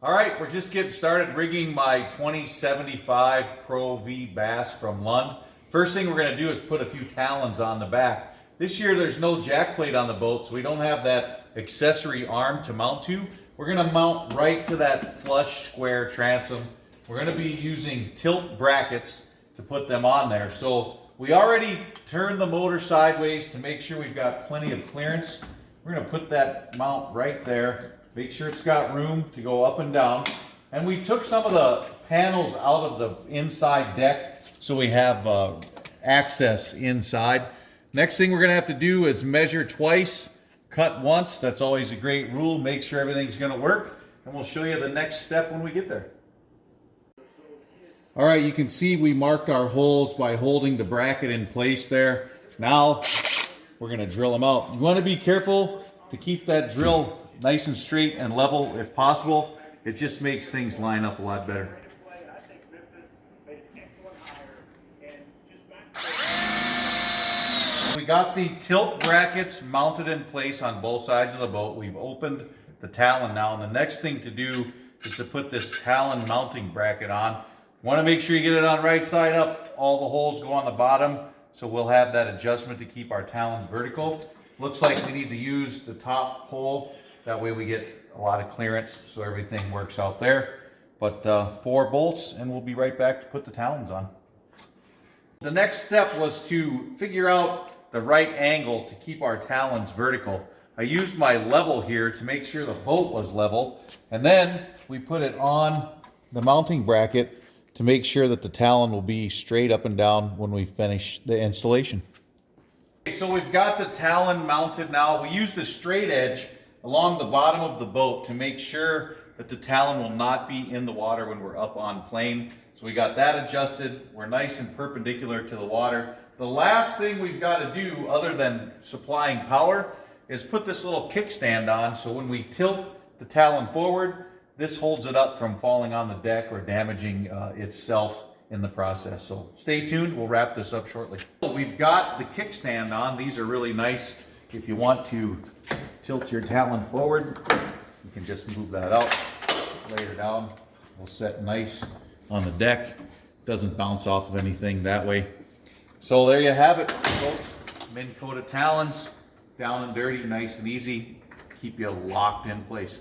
All right, we're just getting started rigging my 2075 Pro V Bass from Lund. First thing we're going to do is put a few talons on the back. This year there's no jack plate on the boat, so we don't have that accessory arm to mount to. We're going to mount right to that flush square transom. We're going to be using tilt brackets to put them on there. So we already turned the motor sideways to make sure we've got plenty of clearance. We're going to put that mount right there. Make sure it's got room to go up and down. And we took some of the panels out of the inside deck so we have access inside. Next thing we're going to have to do is measure twice, cut once. That's always a great rule. Make sure everything's going to work. And we'll show you the next step when we get there. All right, you can see we marked our holes by holding the bracket in place there. Now we're going to drill them out. You want to be careful to keep that drill nice and straight and level if possible. It just makes things line up a lot better. We got the tilt brackets mounted in place on both sides of the boat. We've opened the talon now, and the next thing to do is to put this talon mounting bracket on. You want to make sure you get it on right side up. All the holes go on the bottom, so we'll have that adjustment to keep our talons vertical. Looks like we need to use the top hole. That way we get a lot of clearance, so everything works out there. But 4 bolts, and we'll be right back to put the talons on. The next step was to figure out the right angle to keep our talons vertical. I used my level here to make sure the boat was level, and then we put it on the mounting bracket to make sure that the talon will be straight up and down when we finish the installation. So we've got the talon mounted now. We used a straight edge along the bottom of the boat to make sure that the talon will not be in the water when we're up on plane. So we got that adjusted. We're nice and perpendicular to the water. The last thing we've got to do, other than supplying power, is put this little kickstand on, so when we tilt the talon forward, this holds it up from falling on the deck or damaging itself in the process. So stay tuned, we'll wrap this up shortly. We've got the kickstand on. These are really nice. If you want to tilt your talon forward, you can just move that out, lay it down. We'll set nice on the deck. Doesn't bounce off of anything that way. So there you have it, folks. MinnKota Talons, down and dirty, nice and easy. Keep you locked in place.